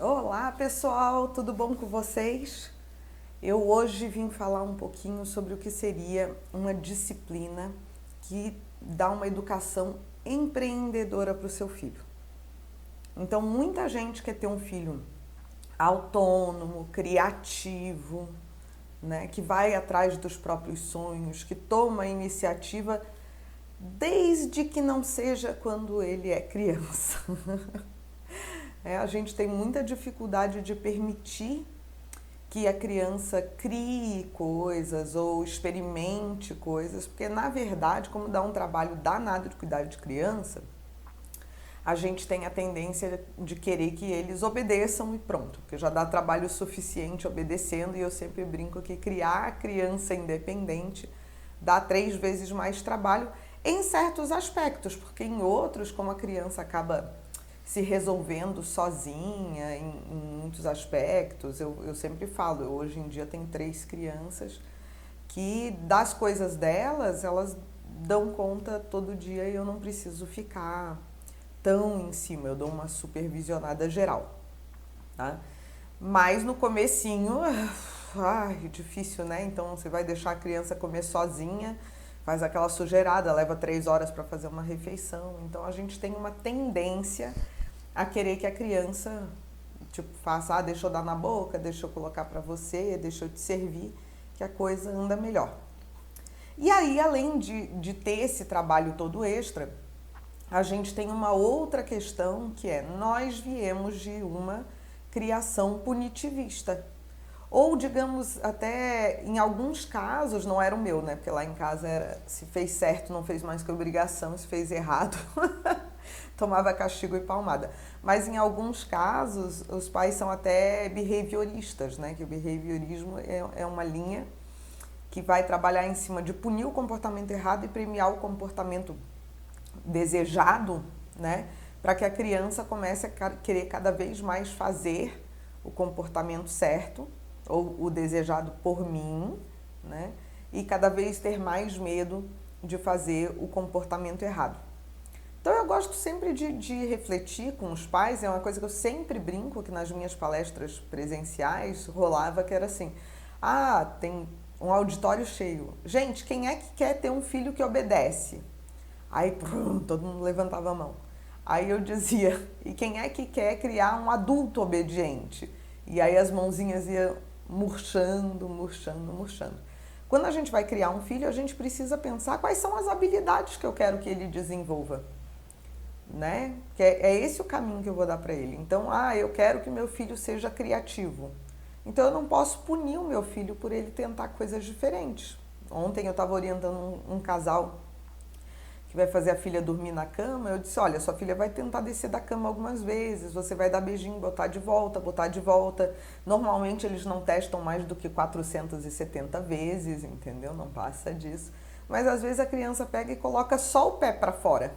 Olá pessoal, tudo bom com vocês? Eu hoje vim falar um pouquinho sobre o que seria uma disciplina que dá uma educação empreendedora para o seu filho. Então, muita gente quer ter um filho autônomo, criativo, né, que vai atrás dos próprios sonhos, que toma a iniciativa desde que não seja quando ele é criança. A gente tem muita dificuldade de permitir que a criança crie coisas ou experimente coisas, porque na verdade, como dá um trabalho danado de cuidar de criança, a gente tem a tendência de querer que eles obedeçam e pronto, porque já dá trabalho suficiente obedecendo, e eu sempre brinco que criar a criança independente dá 3 vezes mais trabalho em certos aspectos, porque em outros, como a criança acaba se resolvendo sozinha em muitos aspectos, eu sempre falo, hoje em dia tem 3 crianças que das coisas delas, elas dão conta todo dia e eu não preciso ficar tão em cima, eu dou uma supervisionada geral, tá? Mas no comecinho, difícil, né? Então você vai deixar a criança comer sozinha, faz aquela sujeirada, leva 3 horas para fazer uma refeição. Então a gente tem uma tendência a querer que a criança faça, deixa eu dar na boca, deixa eu colocar para você, deixa eu te servir, que a coisa anda melhor. E aí, além de ter esse trabalho todo extra, a gente tem uma outra questão, que é, nós viemos de uma criação punitivista. Ou, digamos, até em alguns casos, não era o meu, né? Porque lá em casa era, se fez certo, não fez mais que obrigação, se fez errado, tomava castigo e palmada. Mas em alguns casos, os pais são até behavioristas, né? Que o behaviorismo é uma linha que vai trabalhar em cima de punir o comportamento errado e premiar o comportamento desejado, né? Para que a criança comece a querer cada vez mais fazer o comportamento certo, ou o desejado por mim, né? E cada vez ter mais medo de fazer o comportamento errado. Então eu gosto sempre de refletir com os pais, é uma coisa que eu sempre brinco, que nas minhas palestras presenciais rolava, que era assim, tem um auditório cheio. Gente, quem é que quer ter um filho que obedece? Aí todo mundo levantava a mão. Aí eu dizia, e quem é que quer criar um adulto obediente? E aí as mãozinhas iam murchando. Quando a gente vai criar um filho, a gente precisa pensar quais são as habilidades que eu quero que ele desenvolva, né? Que é esse o caminho que eu vou dar para ele. Então, eu quero que meu filho seja criativo. Então eu não posso punir o meu filho por ele tentar coisas diferentes. Ontem eu estava orientando um casal que vai fazer a filha dormir na cama, eu disse, olha, sua filha vai tentar descer da cama algumas vezes, você vai dar beijinho, botar de volta. Normalmente eles não testam mais do que 470 vezes, entendeu? Não passa disso. Mas às vezes a criança pega e coloca só o pé para fora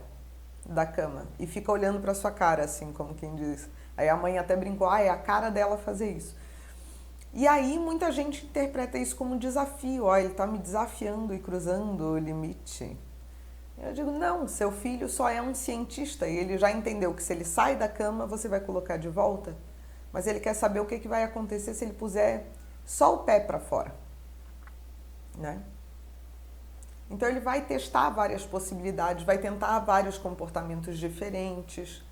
da cama e fica olhando para sua cara, assim, como quem diz. Aí a mãe até brincou, é a cara dela fazer isso. E aí muita gente interpreta isso como um desafio, ele está me desafiando e cruzando o limite. Eu digo, não, seu filho só é um cientista e ele já entendeu que se ele sai da cama, você vai colocar de volta, mas ele quer saber o que vai acontecer se ele puser só o pé para fora, né? Então ele vai testar várias possibilidades, vai tentar vários comportamentos diferentes,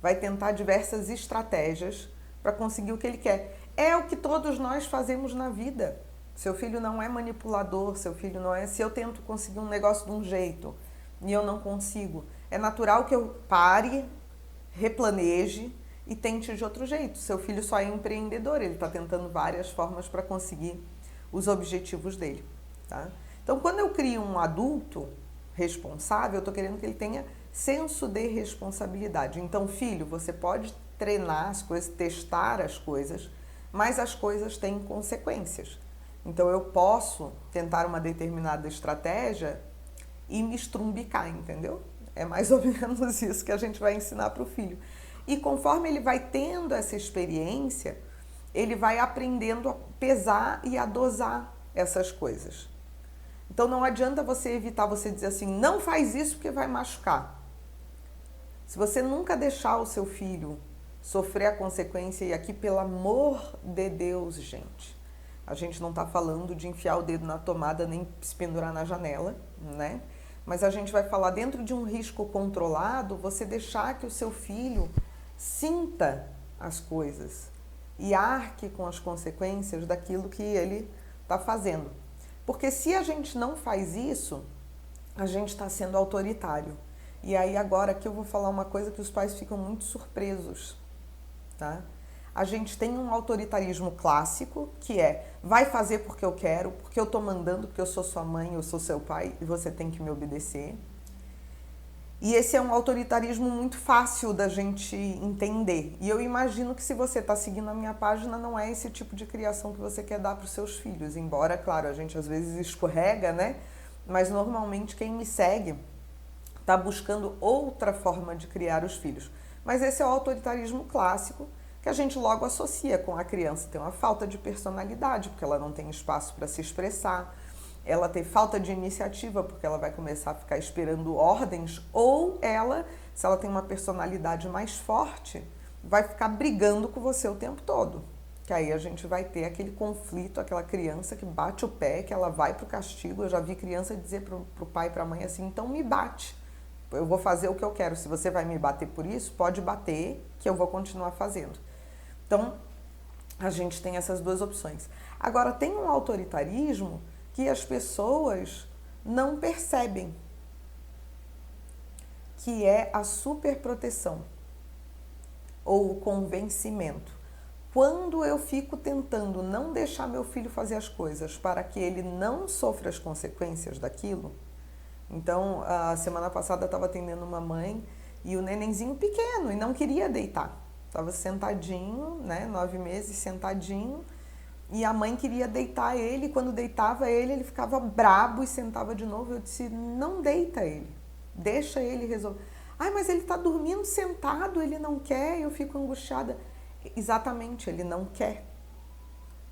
vai tentar diversas estratégias para conseguir o que ele quer. É o que todos nós fazemos na vida. Seu filho não é manipulador, seu filho não é... Se eu tento conseguir um negócio de um jeito e eu não consigo, é natural que eu pare, replaneje e tente de outro jeito. Seu filho só é empreendedor, ele está tentando várias formas para conseguir os objetivos dele, tá? Então, quando eu crio um adulto responsável, eu estou querendo que ele tenha senso de responsabilidade. Então, filho, você pode treinar as coisas, testar as coisas, mas as coisas têm consequências. Então, eu posso tentar uma determinada estratégia e me estrumbicar, entendeu? É mais ou menos isso que a gente vai ensinar para o filho. E conforme ele vai tendo essa experiência, ele vai aprendendo a pesar e a dosar essas coisas. Então não adianta você evitar, você dizer assim, não faz isso porque vai machucar. Se você nunca deixar o seu filho sofrer a consequência, e aqui, pelo amor de Deus, gente, a gente não está falando de enfiar o dedo na tomada nem se pendurar na janela, né? Mas a gente vai falar dentro de um risco controlado, você deixar que o seu filho sinta as coisas e arque com as consequências daquilo que ele está fazendo. Porque se a gente não faz isso, a gente está sendo autoritário. E aí agora aqui eu vou falar uma coisa que os pais ficam muito surpresos, tá? A gente tem um autoritarismo clássico, que é, vai fazer porque eu quero, porque eu tô mandando, porque eu sou sua mãe, eu sou seu pai e você tem que me obedecer. E esse é um autoritarismo muito fácil da gente entender. E eu imagino que se você está seguindo a minha página, não é esse tipo de criação que você quer dar para os seus filhos. Embora, claro, a gente às vezes escorrega, né? Mas normalmente quem me segue está buscando outra forma de criar os filhos. Mas esse é o autoritarismo clássico, que a gente logo associa com a criança ter uma falta de personalidade, porque ela não tem espaço para se expressar, ela tem falta de iniciativa, porque ela vai começar a ficar esperando ordens, ou ela, se ela tem uma personalidade mais forte, vai ficar brigando com você o tempo todo. Que aí a gente vai ter aquele conflito, aquela criança que bate o pé, que ela vai pro castigo. Eu já vi criança dizer pro pai e pra mãe assim, então me bate. Eu vou fazer o que eu quero. Se você vai me bater por isso, pode bater, que eu vou continuar fazendo. Então, a gente tem essas duas opções. Agora, tem um autoritarismo que as pessoas não percebem, que é a superproteção ou o convencimento. Quando eu fico tentando não deixar meu filho fazer as coisas para que ele não sofra as consequências daquilo. Então, a semana passada eu estava atendendo uma mãe e o nenenzinho pequeno e não queria deitar. Estava sentadinho, né, 9 meses, sentadinho, e a mãe queria deitar ele, e quando deitava ele, ele ficava brabo e sentava de novo. Eu disse, não deita ele, deixa ele resolver. Ai, mas ele está dormindo sentado, ele não quer, eu fico angustiada. Exatamente, ele não quer.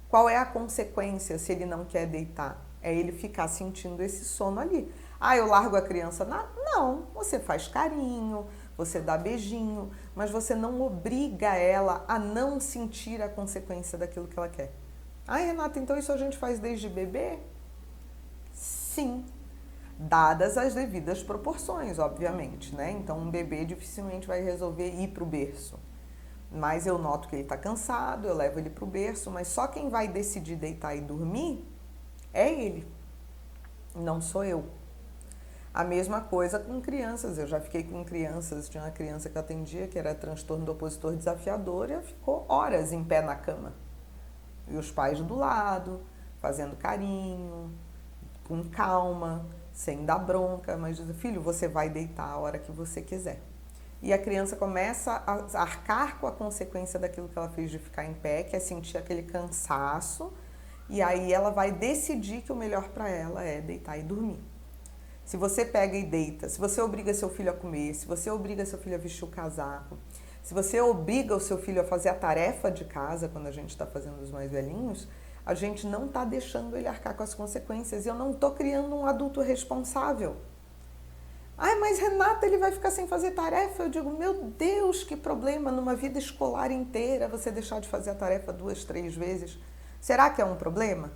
Qual é a consequência se ele não quer deitar? É ele ficar sentindo esse sono ali. Ah, eu largo a criança? Não, você faz carinho, você dá beijinho, mas você não obriga ela a não sentir a consequência daquilo que ela quer. Ah, Renata, então isso a gente faz desde bebê? Sim, dadas as devidas proporções, obviamente, né? Então um bebê dificilmente vai resolver ir para o berço. Mas eu noto que ele está cansado, eu levo ele para o berço, mas só quem vai decidir deitar e dormir é ele, não sou eu. A mesma coisa com crianças, eu já fiquei com crianças, tinha uma criança que eu atendia que era transtorno do opositor desafiador e ela ficou horas em pé na cama. E os pais do lado, fazendo carinho, com calma, sem dar bronca, mas diz, filho, você vai deitar a hora que você quiser. E a criança começa a arcar com a consequência daquilo que ela fez de ficar em pé, que é sentir aquele cansaço, e aí ela vai decidir que o melhor para ela é deitar e dormir. Se você pega e deita, se você obriga seu filho a comer, se você obriga seu filho a vestir o casaco, se você obriga o seu filho a fazer a tarefa de casa, quando a gente está fazendo os mais velhinhos, a gente não está deixando ele arcar com as consequências. E eu não estou criando um adulto responsável. Ai, mas Renata, ele vai ficar sem fazer tarefa? Eu digo, meu Deus, que problema numa vida escolar inteira você deixar de fazer a tarefa 2, 3 vezes. Será que é um problema?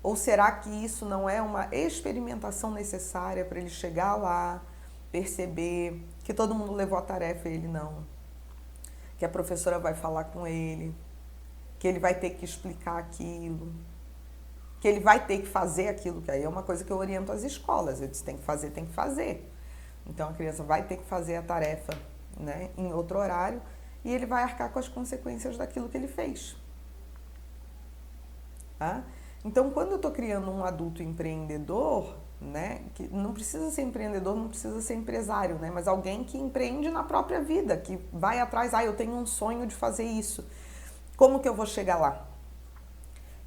Ou será que isso não é uma experimentação necessária para ele chegar lá, perceber que todo mundo levou a tarefa e ele não? Que a professora vai falar com ele, que ele vai ter que explicar aquilo, que ele vai ter que fazer aquilo, que aí é uma coisa que eu oriento as escolas. Eu disse, tem que fazer, tem que fazer. Então a criança vai ter que fazer a tarefa, né, em outro horário e ele vai arcar com as consequências daquilo que ele fez. Tá? Então, quando eu estou criando um adulto empreendedor, né, que não precisa ser empreendedor, não precisa ser empresário, né, mas alguém que empreende na própria vida, que vai atrás, eu tenho um sonho de fazer isso. Como que eu vou chegar lá?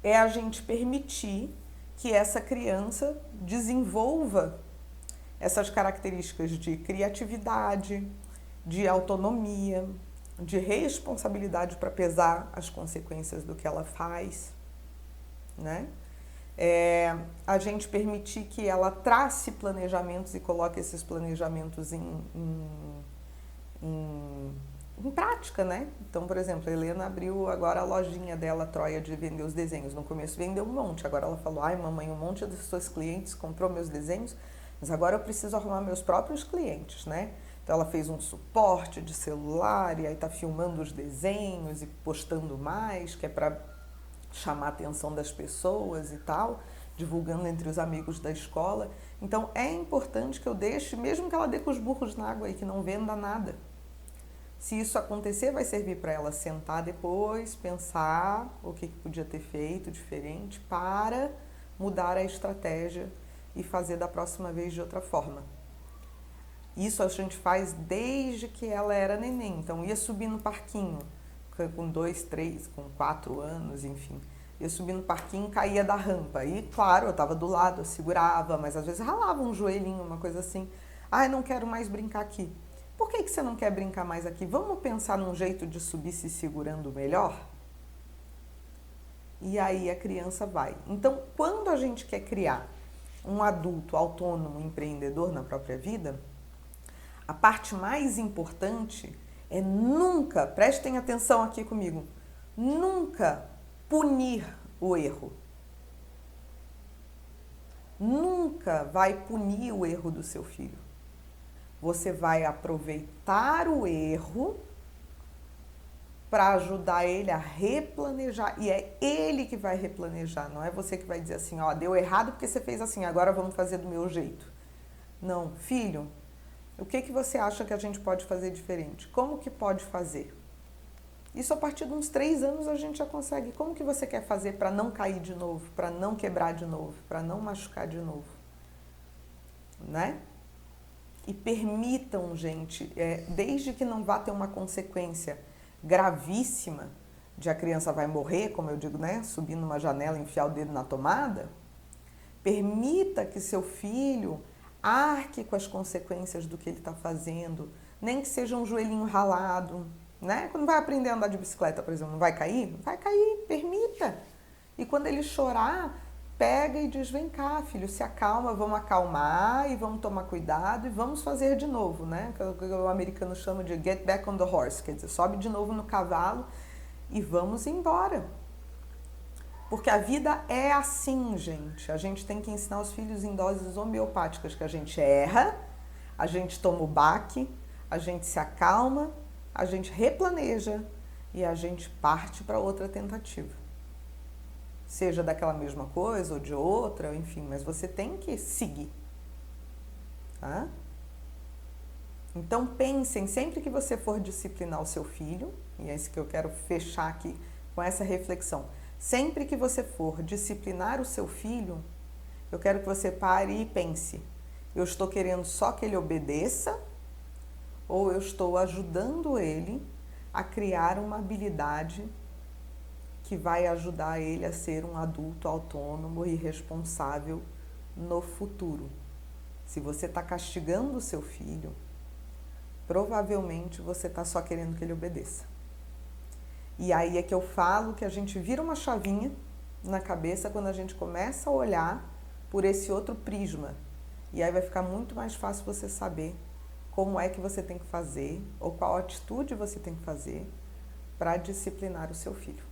É a gente permitir que essa criança desenvolva essas características de criatividade, de autonomia, de responsabilidade para pesar as consequências do que ela faz, né? A gente permitir que ela trace planejamentos e coloque esses planejamentos em em prática, né? Então, por exemplo, a Helena abriu agora a lojinha dela, Troia, de vender os desenhos. No começo vendeu um monte, agora ela falou, ai mamãe, um monte dos seus clientes comprou meus desenhos, mas agora eu preciso arrumar meus próprios clientes, né? Então ela fez um suporte de celular e aí tá filmando os desenhos e postando mais, que é para chamar a atenção das pessoas e tal, divulgando entre os amigos da escola. Então é importante que eu deixe, mesmo que ela dê com os burros na água e que não venda nada. Se isso acontecer, vai servir para ela sentar depois, pensar o que podia ter feito diferente para mudar a estratégia e fazer da próxima vez de outra forma. Isso a gente faz desde que ela era neném. Então ia subir no parquinho, com 2, 3, com 4 anos, enfim. Ia subir no parquinho, caía da rampa. E claro, eu estava do lado, eu segurava, mas às vezes ralava um joelhinho, uma coisa assim. Ai, não quero mais brincar aqui. Por que você não quer brincar mais aqui? Vamos pensar num jeito de subir se segurando melhor? E aí a criança vai. Então, quando a gente quer criar um adulto autônomo, empreendedor na própria vida, a parte mais importante é nunca, prestem atenção aqui comigo, nunca punir o erro. Nunca vai punir o erro do seu filho. Você vai aproveitar o erro para ajudar ele a replanejar. E é ele que vai replanejar, não é você que vai dizer assim, ó, deu errado porque você fez assim, agora vamos fazer do meu jeito. Não, filho, o que você acha que a gente pode fazer diferente? Como que pode fazer? Isso a partir de uns 3 anos a gente já consegue. Como que você quer fazer para não cair de novo, para não quebrar de novo, para não machucar de novo? Né? E permitam, gente, desde que não vá ter uma consequência gravíssima de a criança vai morrer, como eu digo, né? Subir numa janela, enfiar o dedo na tomada, permita que seu filho arque com as consequências do que ele está fazendo, nem que seja um joelhinho ralado, né? Quando vai aprender a andar de bicicleta, por exemplo, não vai cair? Vai cair, permita. E quando ele chorar, pega e diz, vem cá, filho, se acalma, vamos acalmar e vamos tomar cuidado e vamos fazer de novo, né? Que o americano chama de get back on the horse, quer dizer, sobe de novo no cavalo e vamos embora. Porque a vida é assim, gente. A gente tem que ensinar os filhos em doses homeopáticas, que a gente erra, a gente toma o baque, a gente se acalma, a gente replaneja e a gente parte para outra tentativa. Seja daquela mesma coisa ou de outra, enfim, mas você tem que seguir. Tá? Então pensem, sempre que você for disciplinar o seu filho, e é isso que eu quero fechar aqui com essa reflexão, sempre que você for disciplinar o seu filho, eu quero que você pare e pense, eu estou querendo só que ele obedeça ou eu estou ajudando ele a criar uma habilidade que vai ajudar ele a ser um adulto autônomo e responsável no futuro. Se você está castigando o seu filho, provavelmente você está só querendo que ele obedeça. E aí é que eu falo que a gente vira uma chavinha na cabeça quando a gente começa a olhar por esse outro prisma. E aí vai ficar muito mais fácil você saber como é que você tem que fazer ou qual atitude você tem que fazer para disciplinar o seu filho.